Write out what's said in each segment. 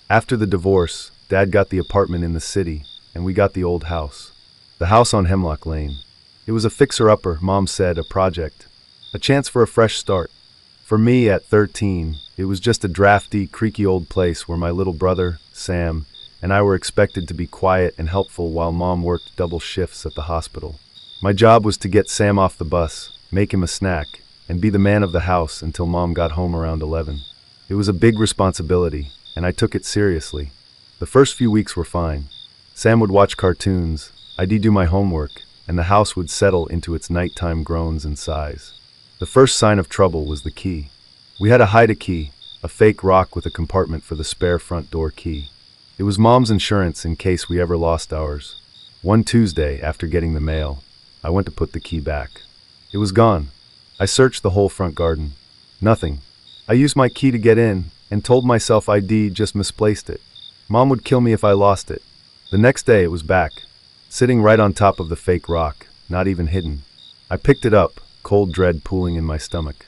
After the divorce, Dad got the apartment in the city, and we got the old house. The house on Hemlock Lane. It was a fixer-upper, Mom said, a project. A chance for a fresh start. For me, at 13, it was just a drafty, creaky old place where my little brother, Sam, and I were expected to be quiet and helpful while Mom worked double shifts at the hospital. My job was to get Sam off the bus, make him a snack, and be the man of the house until Mom got home around 11. It was a big responsibility, and I took it seriously. The first few weeks were fine. Sam would watch cartoons, I'd do my homework, and the house would settle into its nighttime groans and sighs. The first sign of trouble was the key. We had a hide-a-key, a fake rock with a compartment for the spare front door key. It was Mom's insurance in case we ever lost ours. One Tuesday, after getting the mail, I went to put the key back. It was gone. I searched the whole front garden. Nothing. I used my key to get in, and told myself I'd just misplaced it. Mom would kill me if I lost it. The next day it was back, sitting right on top of the fake rock, not even hidden. I picked it up, cold dread pooling in my stomach.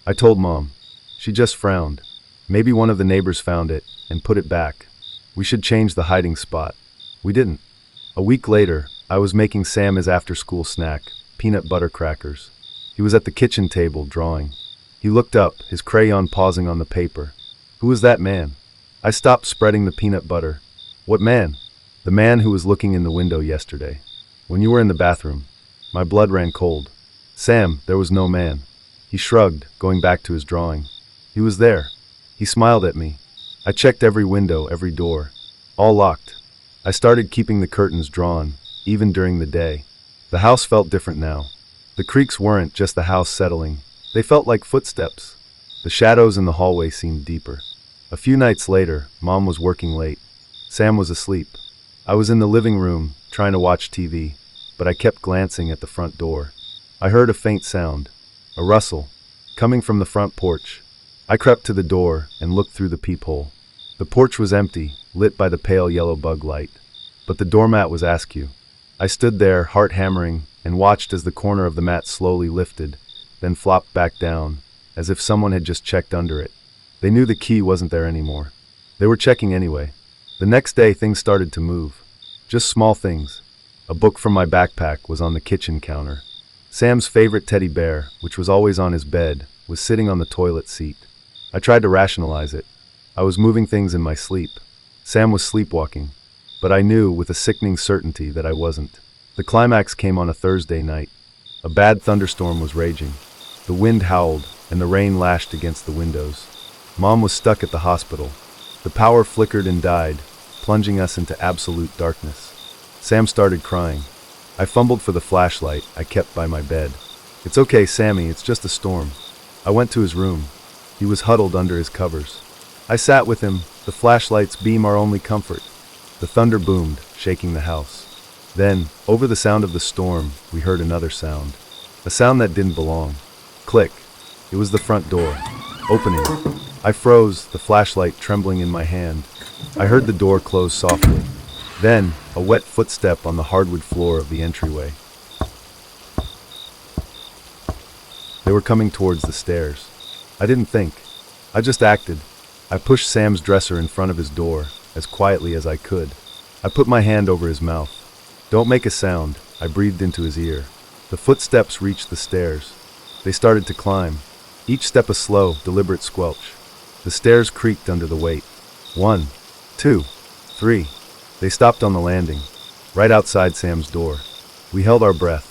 I told Mom. She just frowned. Maybe one of the neighbors found it, and put it back. We should change the hiding spot. We didn't. A week later, I was making Sam his after-school snack, peanut butter crackers. He was at the kitchen table, drawing. He looked up, his crayon pausing on the paper. Who was that man? I stopped spreading the peanut butter. What man? The man who was looking in the window yesterday. When you were in the bathroom. My blood ran cold. Sam, there was no man. He shrugged, going back to his drawing. He was there. He smiled at me. I checked every window, every door. All locked. I started keeping the curtains drawn, even during the day. The house felt different now. The creaks weren't just the house settling. They felt like footsteps. The shadows in the hallway seemed deeper. A few nights later, Mom was working late. Sam was asleep. I was in the living room, trying to watch TV, but I kept glancing at the front door. I heard a faint sound, a rustle, coming from the front porch. I crept to the door and looked through the peephole. The porch was empty, lit by the pale yellow bug light. But the doormat was askew. I stood there, heart hammering, and watched as the corner of the mat slowly lifted, then flopped back down, as if someone had just checked under it. They knew the key wasn't there anymore. They were checking anyway. The next day, things started to move. Just small things. A book from my backpack was on the kitchen counter. Sam's favorite teddy bear, which was always on his bed, was sitting on the toilet seat. I tried to rationalize it. I was moving things in my sleep. Sam was sleepwalking. But I knew with a sickening certainty that I wasn't. The climax came on a Thursday night. A bad thunderstorm was raging. The wind howled, and the rain lashed against the windows. Mom was stuck at the hospital. The power flickered and died, plunging us into absolute darkness. Sam started crying. I fumbled for the flashlight I kept by my bed. "It's okay, Sammy, it's just a storm." I went to his room. He was huddled under his covers. I sat with him, the flashlight's beam our only comfort. The thunder boomed, shaking the house. Then, over the sound of the storm, we heard another sound. A sound that didn't belong. Click. It was the front door. Opening. I froze, the flashlight trembling in my hand. I heard the door close softly. Then, a wet footstep on the hardwood floor of the entryway. They were coming towards the stairs. I didn't think. I just acted. I pushed Sam's dresser in front of his door, as quietly as I could. I put my hand over his mouth. "Don't make a sound," I breathed into his ear. The footsteps reached the stairs. They started to climb. Each step a slow, deliberate squelch. The stairs creaked under the weight. 1, 2, 3. They stopped on the landing, right outside Sam's door. We held our breath.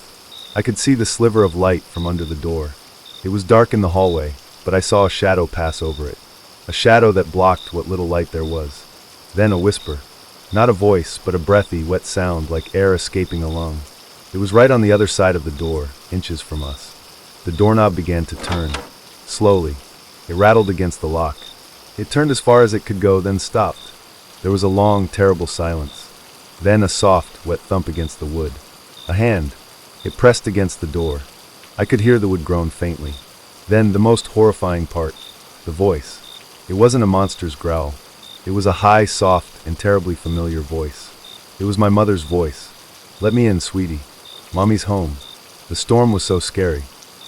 I could see the sliver of light from under the door. It was dark in the hallway, but I saw a shadow pass over it. A shadow that blocked what little light there was. Then a whisper. Not a voice, but a breathy, wet sound like air escaping a lung. It was right on the other side of the door, inches from us. The doorknob began to turn. Slowly. It rattled against the lock. It turned as far as it could go, then stopped. There was a long, terrible silence. Then a soft, wet thump against the wood. A hand. It pressed against the door. I could hear the wood groan faintly. Then the most horrifying part. The voice. It wasn't a monster's growl. It was a high, soft, and terribly familiar voice. It was my mother's voice. "Let me in, sweetie. Mommy's home." The storm was so scary.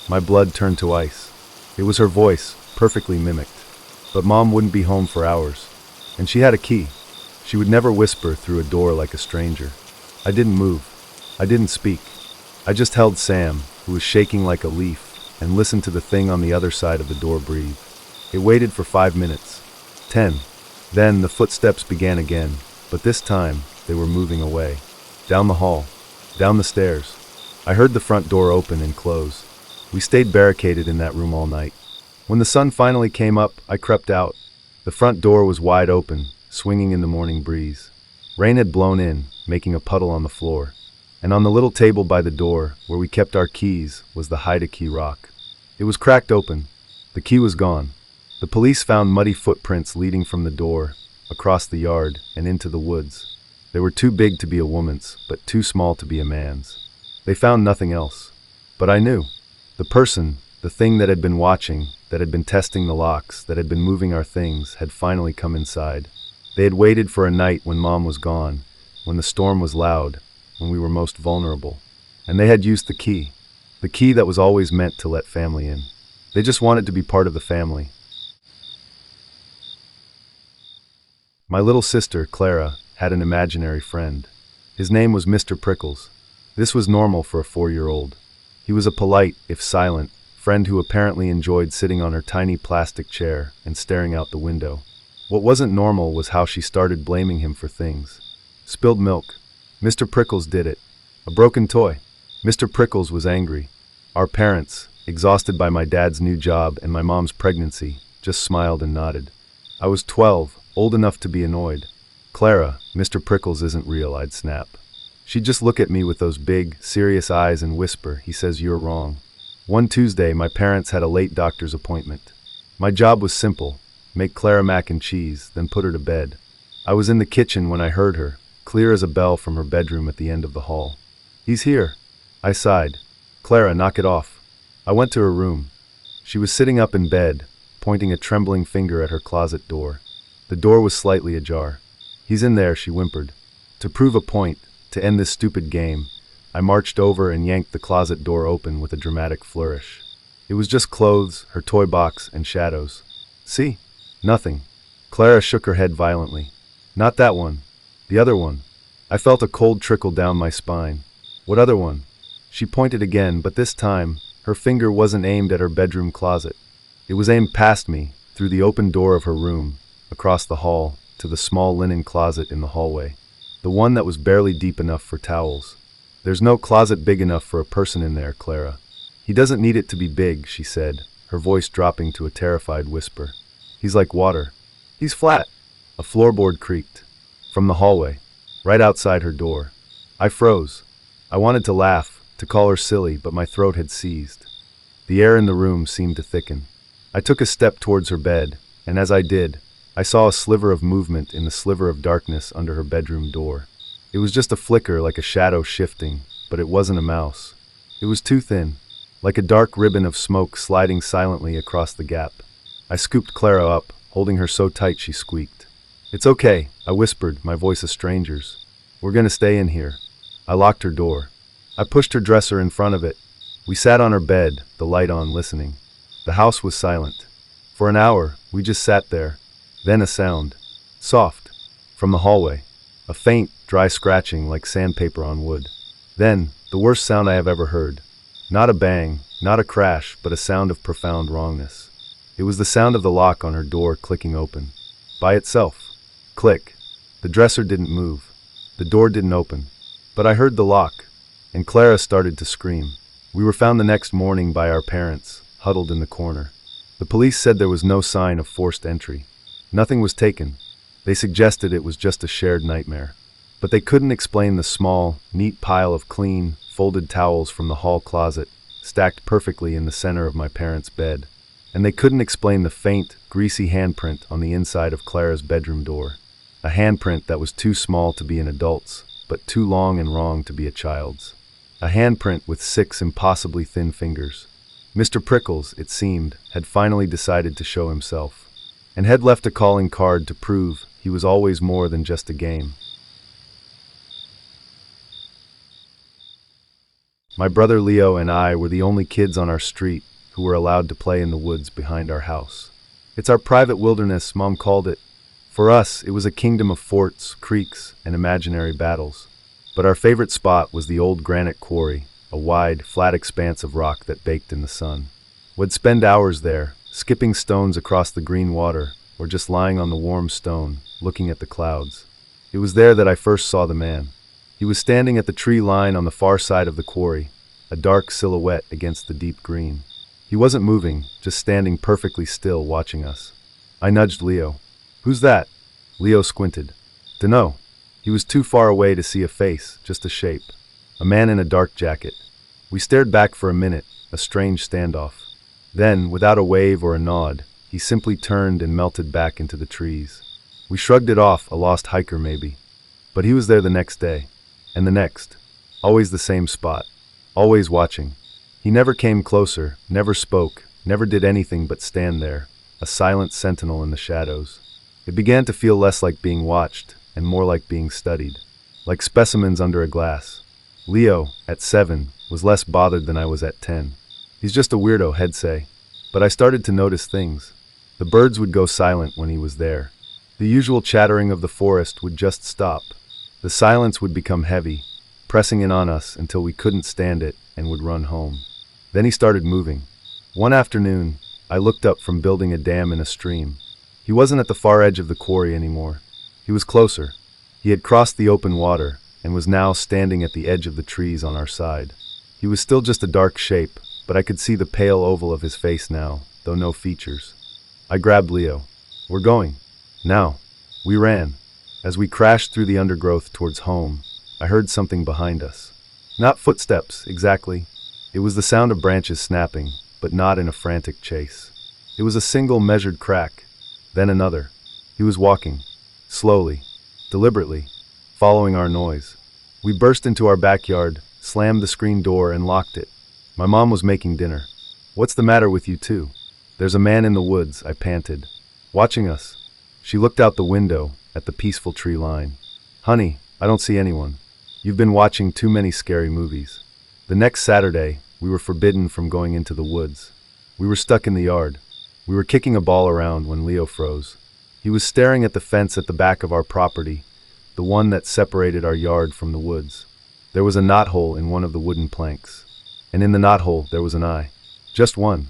My blood turned to ice. It was her voice, perfectly mimicked. But Mom wouldn't be home for hours. And she had a key. She would never whisper through a door like a stranger. I didn't move. I didn't speak. I just held Sam, who was shaking like a leaf, and listened to the thing on the other side of the door breathe. It waited for 5 minutes. 10. Then the footsteps began again, but this time they were moving away. Down the hall. Down the stairs. I heard the front door open and close. We stayed barricaded in that room all night. When the sun finally came up, I crept out. The front door was wide open, swinging in the morning breeze. Rain had blown in, making a puddle on the floor. And on the little table by the door, where we kept our keys, was the hide-a-key rock. It was cracked open. The key was gone. The police found muddy footprints leading from the door, across the yard, and into the woods. They were too big to be a woman's, but too small to be a man's. They found nothing else. But I knew. The person, the thing that had been watching, that had been testing the locks, that had been moving our things, had finally come inside. They had waited for a night when Mom was gone, when the storm was loud, when we were most vulnerable. And they had used the key that was always meant to let family in. They just wanted to be part of the family. My little sister, Clara, had an imaginary friend. His name was Mr. Prickles. This was normal for a 4-year-old. He was a polite, if silent, friend who apparently enjoyed sitting on her tiny plastic chair and staring out the window. What wasn't normal was how she started blaming him for things. Spilled milk. Mr. Prickles did it. A broken toy. Mr. Prickles was angry. Our parents, exhausted by my dad's new job and my mom's pregnancy, just smiled and nodded. I was 12, old enough to be annoyed. Clara, Mr. Prickles isn't real, I'd snap. She'd just look at me with those big, serious eyes and whisper, he says you're wrong. One Tuesday, my parents had a late doctor's appointment. My job was simple. Make Clara mac and cheese, then put her to bed. I was in the kitchen when I heard her, clear as a bell from her bedroom at the end of the hall. He's here. I sighed. Clara, knock it off. I went to her room. She was sitting up in bed, pointing a trembling finger at her closet door. The door was slightly ajar. He's in there, she whimpered. To prove a point, to end this stupid game, I marched over and yanked the closet door open with a dramatic flourish. It was just clothes, her toy box, and shadows. See? Nothing. Clara shook her head violently. Not that one. The other one. I felt a cold trickle down my spine. What other one? She pointed again, but this time, her finger wasn't aimed at her bedroom closet. It was aimed past me, through the open door of her room, across the hall, to the small linen closet in the hallway. The one that was barely deep enough for towels. There's no closet big enough for a person in there, Clara. He doesn't need it to be big, she said, her voice dropping to a terrified whisper. He's like water. He's flat. A floorboard creaked. From the hallway, right outside her door. I froze. I wanted to laugh, to call her silly, but my throat had seized. The air in the room seemed to thicken. I took a step towards her bed, and as I did, I saw a sliver of movement in the sliver of darkness under her bedroom door. It was just a flicker like a shadow shifting, but it wasn't a mouse. It was too thin, like a dark ribbon of smoke sliding silently across the gap. I scooped Clara up, holding her so tight she squeaked. It's okay, I whispered, my voice a stranger's. We're gonna stay in here. I locked her door. I pushed her dresser in front of it. We sat on her bed, the light on, listening. The house was silent. For an hour, we just sat there. Then a sound. Soft. From the hallway. A faint, dry scratching like sandpaper on wood. Then, the worst sound I have ever heard. Not a bang, not a crash, but a sound of profound wrongness. It was the sound of the lock on her door clicking open. By itself. Click. The dresser didn't move. The door didn't open. But I heard the lock. And Clara started to scream. We were found the next morning by our parents, huddled in the corner. The police said there was no sign of forced entry. Nothing was taken. They suggested it was just a shared nightmare. But they couldn't explain the small, neat pile of clean, folded towels from the hall closet, stacked perfectly in the center of my parents' bed. And they couldn't explain the faint, greasy handprint on the inside of Clara's bedroom door. A handprint that was too small to be an adult's, but too long and wrong to be a child's. A handprint with 6 impossibly thin fingers. Mr. Prickles, it seemed, had finally decided to show himself, and had left a calling card to prove he was always more than just a game. My brother Leo and I were the only kids on our street who were allowed to play in the woods behind our house. It's our private wilderness, Mom called it. For us, it was a kingdom of forts, creeks, and imaginary battles. But our favorite spot was the old granite quarry, a wide, flat expanse of rock that baked in the sun. We'd spend hours there, skipping stones across the green water, or just lying on the warm stone, looking at the clouds. It was there that I first saw the man. He was standing at the tree line on the far side of the quarry, a dark silhouette against the deep green. He wasn't moving, just standing perfectly still, watching us. I nudged Leo. "Who's that?" Leo squinted. "Dunno." He was too far away to see a face, just a shape. A man in a dark jacket. We stared back for a minute, a strange standoff. Then, without a wave or a nod, he simply turned and melted back into the trees. We shrugged it off, a lost hiker maybe. But he was there the next day. And the next. Always the same spot. Always watching. He never came closer, never spoke, never did anything but stand there, a silent sentinel in the shadows. It began to feel less like being watched, and more like being studied. Like specimens under a glass. Leo, at 7, was less bothered than I was at 10. "He's just a weirdo," he'd say. But I started to notice things. The birds would go silent when he was there. The usual chattering of the forest would just stop. The silence would become heavy, pressing in on us until we couldn't stand it and would run home. Then he started moving. One afternoon, I looked up from building a dam in a stream. He wasn't at the far edge of the quarry anymore. He was closer. He had crossed the open water and was now standing at the edge of the trees on our side. He was still just a dark shape, but I could see the pale oval of his face now, though no features. I grabbed Leo. "We're going. Now." We ran. As we crashed through the undergrowth towards home, I heard something behind us. Not footsteps, exactly. It was the sound of branches snapping, but not in a frantic chase. It was a single measured crack, then another. He was walking, slowly, deliberately, following our noise. We burst into our backyard, slammed the screen door, and locked it. My mom was making dinner. "What's the matter with you two?" "There's a man in the woods," I panted. "Watching us." She looked out the window, at the peaceful tree line. "Honey, I don't see anyone. You've been watching too many scary movies." The next Saturday, we were forbidden from going into the woods. We were stuck in the yard. We were kicking a ball around when Leo froze. He was staring at the fence at the back of our property, the one that separated our yard from the woods. There was a knothole in one of the wooden planks. And in the knothole, there was an eye. Just one.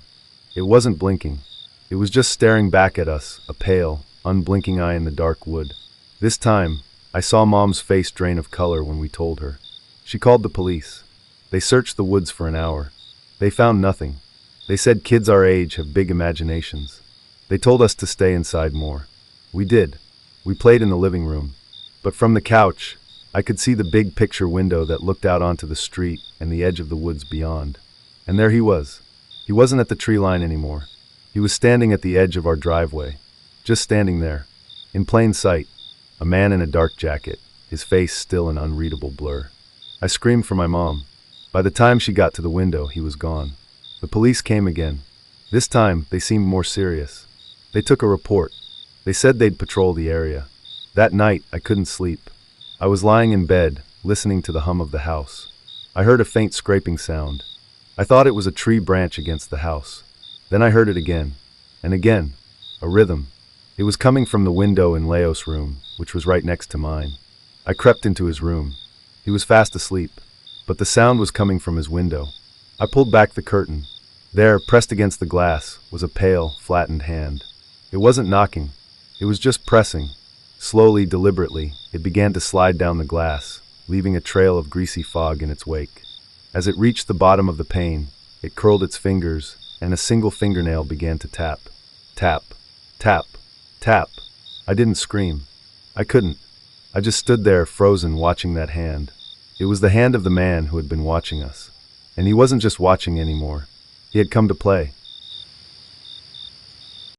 It wasn't blinking. It was just staring back at us, a pale, unblinking eye in the dark wood. This time, I saw Mom's face drain of color when we told her. She called the police. They searched the woods for an hour. They found nothing. They said kids our age have big imaginations. They told us to stay inside more. We did. We played in the living room. But from the couch, I could see the big picture window that looked out onto the street and the edge of the woods beyond. And there he was. He wasn't at the tree line anymore. He was standing at the edge of our driveway. Just standing there. In plain sight. A man in a dark jacket, his face still an unreadable blur. I screamed for my mom. By the time she got to the window, he was gone. The police came again. This time, they seemed more serious. They took a report. They said they'd patrol the area. That night, I couldn't sleep. I was lying in bed, listening to the hum of the house. I heard a faint scraping sound. I thought it was a tree branch against the house. Then I heard it again. And again. A rhythm. It was coming from the window in Leo's room, which was right next to mine. I crept into his room. He was fast asleep, but the sound was coming from his window. I pulled back the curtain. There, pressed against the glass, was a pale, flattened hand. It wasn't knocking. It was just pressing. Slowly, deliberately, it began to slide down the glass, leaving a trail of greasy fog in its wake. As it reached the bottom of the pane, it curled its fingers, and a single fingernail began to tap. Tap. Tap. Tap. I didn't scream. I couldn't. I just stood there, frozen, watching that hand. It was the hand of the man who had been watching us. And he wasn't just watching anymore. He had come to play.